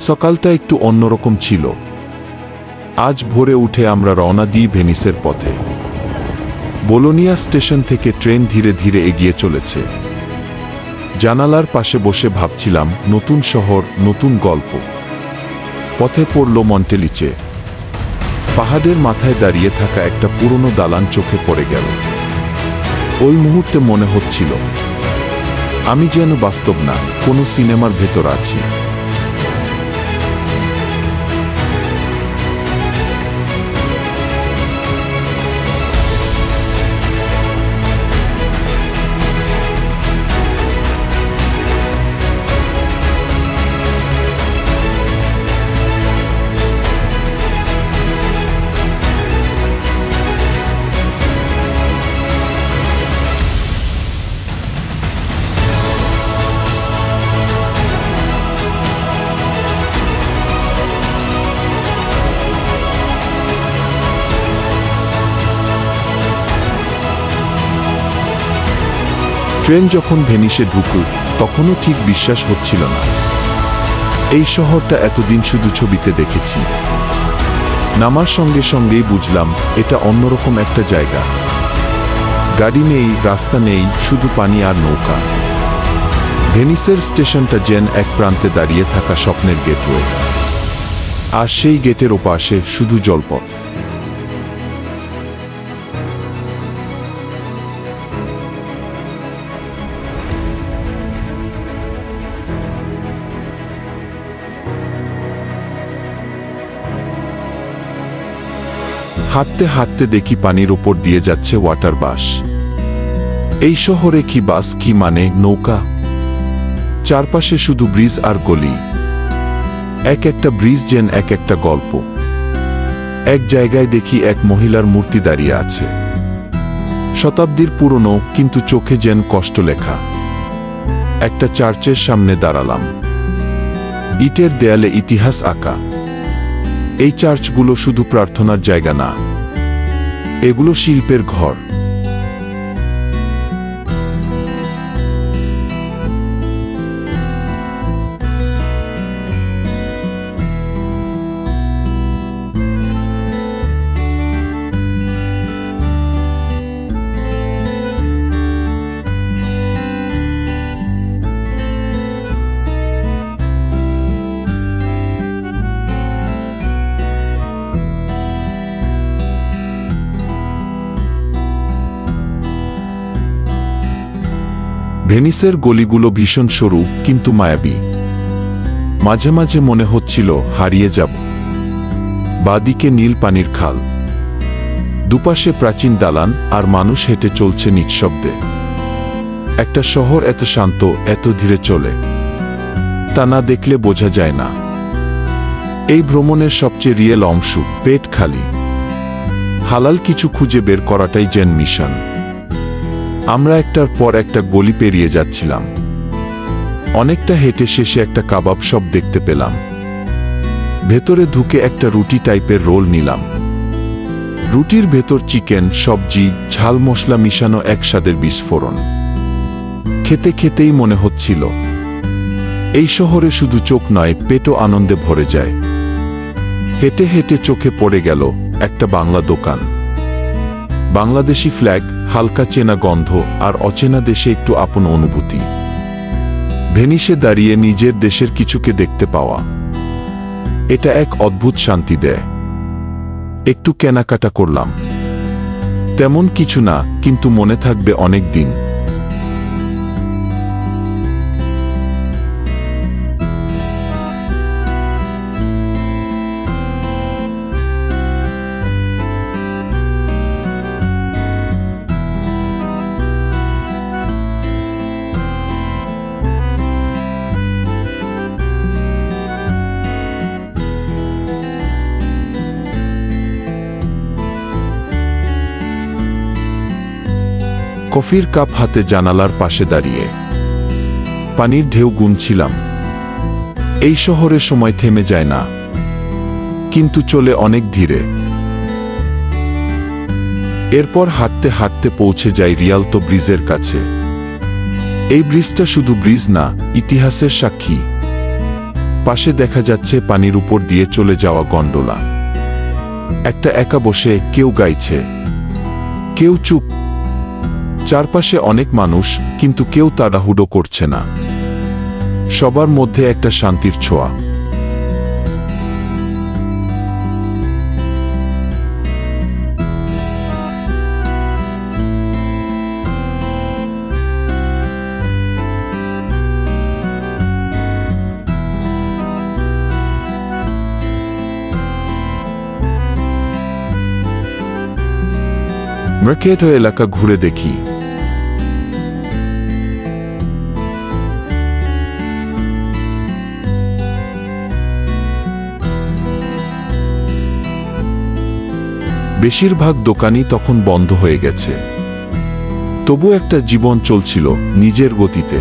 সকালটা একটু অন্যরকম ছিল। আজ ভোরে উঠে আমরা রওনা দিই ভেনিসের পথে। বোলোনিয়া স্টেশন থেকে ট্রেন ধীরে ধীরে এগিয়ে চলেছে। জানালার পাশে বসে ভাবছিলাম, নতুন শহর, নতুন গল্প। পথে পড়ল মন্টেলিচে। পাহাড়ের মাথায় দাঁড়িয়ে থাকা একটা পুরনো দালান চোখে পড়ে গেল। ওই মুহূর্তে মনে হচ্ছিল আমি যেন বাস্তব না, কোনো সিনেমার ভেতর আছি। ট্রেন যখন ভেনিসে ঢুকল তখনও ঠিক বিশ্বাস হচ্ছিল না। এই শহরটা এতদিন শুধু ছবিতে দেখেছি। নামার সঙ্গে সঙ্গেই বুঝলাম এটা অন্যরকম একটা জায়গা। গাড়ি নেই, রাস্তা নেই, শুধু পানি আর নৌকা। ভেনিসের স্টেশনটা যেন এক প্রান্তে দাঁড়িয়ে থাকা স্বপ্নের গেটওয়ে, আর সেই গেটের ওপাশে শুধু জলপথ। হাঁটতে হাঁটতে দেখি পানির ওপর দিয়ে যাচ্ছে ওয়াটার বাস। এই শহরে কি বাস, কি মানে নৌকা। চারপাশে শুধু ব্রিজ আর গলি। এক একটা ব্রিজ যেন এক একটা গল্প। এক জায়গায় দেখি এক মহিলার মূর্তি দাঁড়িয়ে আছে, শতাব্দীর পুরনো, কিন্তু চোখে যেন কষ্ট লেখা। একটা চার্চের সামনে দাঁড়ালাম। ইটের দেয়ালে ইতিহাস আঁকা। এই চার্চগুলো শুধু প্রার্থনার জায়গা না, এগুলো শিল্পের ঘর। ভেনিসের গলিগুলো ভীষণ সরু কিন্তু মায়াবী। মাঝে মাঝে মনে হচ্ছিল হারিয়ে যাব। বাদিকে নীল পানির খাল, দুপাশে প্রাচীন দালান, আর মানুষ হেঁটে চলছে নিঃশব্দে। একটা শহর এত শান্ত, এত ধীরে চলে, তা না দেখলে বোঝা যায় না। এই ভ্রমণের সবচেয়ে রিয়েল অংশ পেট খালি। হালাল কিছু খুঁজে বের করাটাই যেন মিশন। আমরা একটার পর একটা গলি পেরিয়ে যাচ্ছিলাম। অনেকটা হেঁটে শেষে একটা কাবাব শপ দেখতে পেলাম। ভেতরে ঢুকে একটা রুটি টাইপের রোল নিলাম। রুটির ভেতর চিকেন, সবজি, ঝাল মশলা মিশানো এক স্বাদের বিস্ফোরণ। খেতে খেতেই মনে হচ্ছিল এই শহরে শুধু চোখ নয়, পেটও আনন্দে ভরে যায়। হেঁটে হেঁটে চোখে পড়ে গেল একটা বাংলা দোকান। বাংলাদেশি ফ্ল্যাগ, হালকা চেনা গন্ধ, আর অচেনা দেশে একটু আপন অনুভূতি। ভেনিসে দাঁড়িয়ে নিজের দেশের কিছুকে দেখতে পাওয়া, এটা এক অদ্ভুত শান্তি দেয়। একটু কেনাকাটা করলাম, তেমন কিছু না, কিন্তু মনে থাকবে অনেক দিন। কফির কাপ হাতে জানালার পাশে দাঁড়িয়ে পানির ঢেউ গুনছিলাম। এই শহরে সময় থেমে যায় না, কিন্তু চলে অনেক ধীরে। এরপর হাঁটতে হাঁটতে পৌঁছে যাই রিয়ালতো ব্রিজের কাছে। এই ব্রিজটা শুধু ব্রিজ না, ইতিহাসের সাক্ষী। পাশে দেখা যাচ্ছে পানির উপর দিয়ে চলে যাওয়া গন্ডোলা। একটা একা বসে কেউ গাইছে, কেউ চুপ। চারপাশে অনেক মানুষ, কিন্তু কেউ তাড়াহুড়ো করছে না। সবার মধ্যে একটা শান্তির ছোঁয়া। মার্কেট এলাকা ঘুরে দেখি। বেশিরভাগ দোকানই তখন বন্ধ হয়ে গেছে, তবু একটা জীবন চলছিল নিজের গতিতে।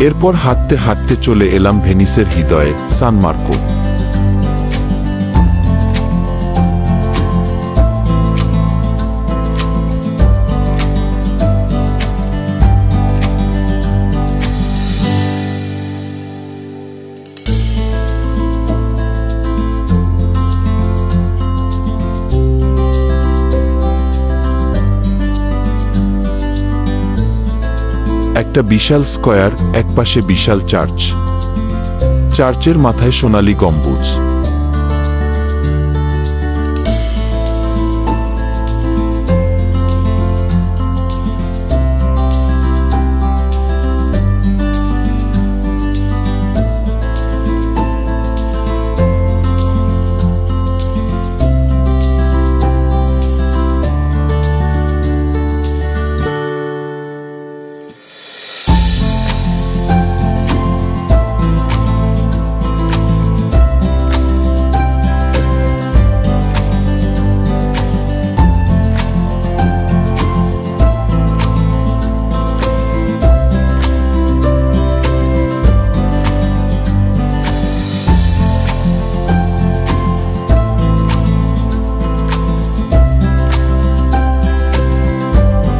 এরপর হাঁটতে হাঁটতে চলে এলাম ভেনিসের হৃদয়ে, সান মার্কো। একটা বিশাল স্কয়ার, একপাশে বিশাল চার্চ, চার্চের মাথায় সোনালী গম্বুজ।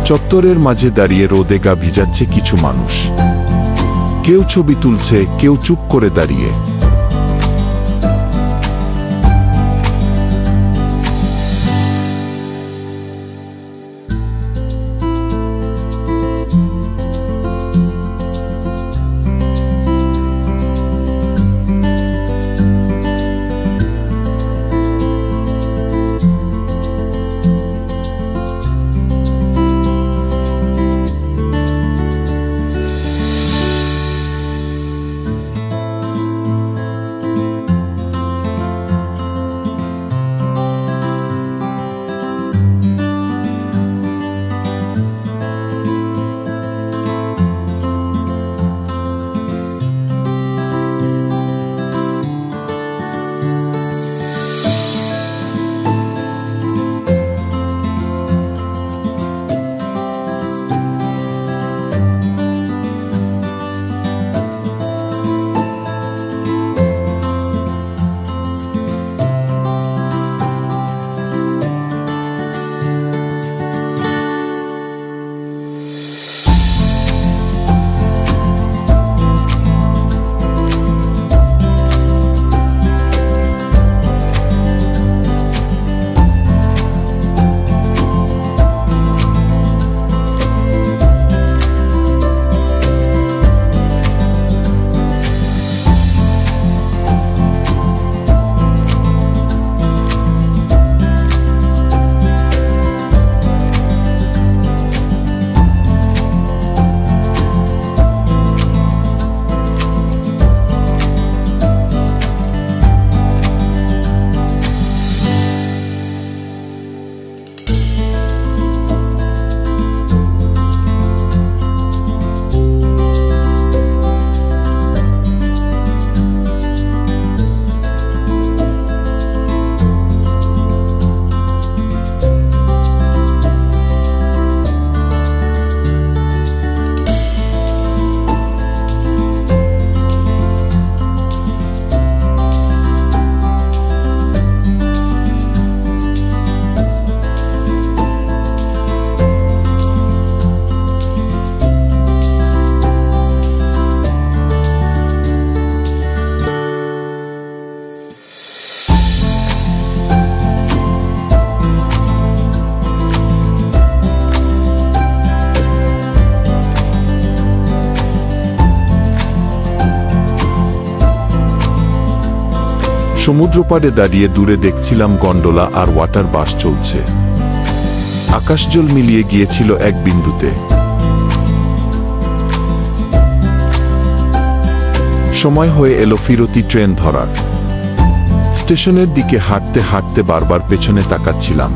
চত্বরের মাঝে দাঁড়িয়ে রোদে গা ভিজাচ্ছে কিছু মানুষ। কেউ ছবি তুলছে, কেউ চুপ করে দাঁড়িয়ে। সমুদ্রপাড়ে দাঁড়িয়ে দূরে দেখছিলাম গন্ডোলা আর ওয়াটার বাস চলছে। আকাশজল মিলিয়ে গিয়েছিল এক বিন্দুতে। সময় হয়ে এলো ফিরতি ট্রেন ধরার। স্টেশনের দিকে হাঁটতে হাঁটতে বারবার পেছনে তাকাচ্ছিলাম।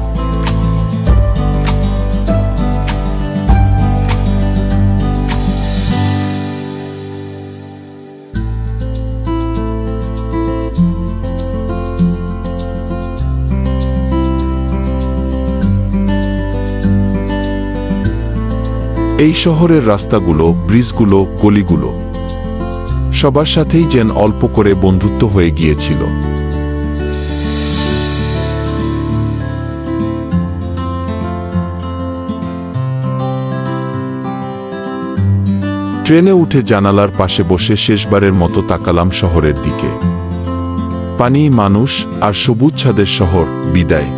এই শহরের রাস্তাগুলো, ব্রিজগুলো, গলিগুলো সবার সাথেই যেন অল্প করে বন্ধুত্ব হয়ে গিয়েছিল। ট্রেনে উঠে জানালার পাশে বসে শেষবারের মতো তাকালাম শহরের দিকে। পানি, মানুষ আর সবুজ ছাদের শহর বিদায়।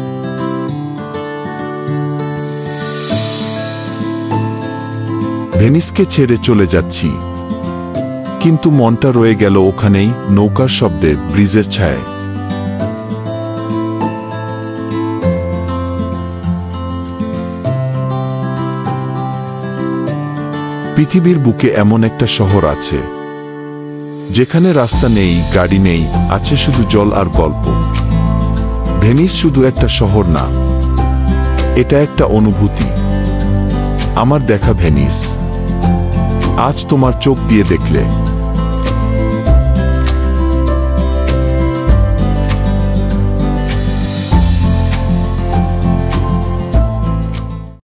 ভেনিসকে ছেড়ে চলে যাচ্ছি, কিন্তু মনটা রয়ে গেল ওখানেই, নৌকার শব্দে, ব্রিজের ছায়ায়। পৃথিবীর বুকে এমন একটা শহর আছে যেখানে রাস্তা নেই, গাড়ি নেই, আছে শুধু জল আর গল্প। ভেনিস শুধু একটা শহর না, এটা একটা অনুভূতি। আমার দেখা ভেনিস আজ তোমার চোখ দিয়ে দেখলে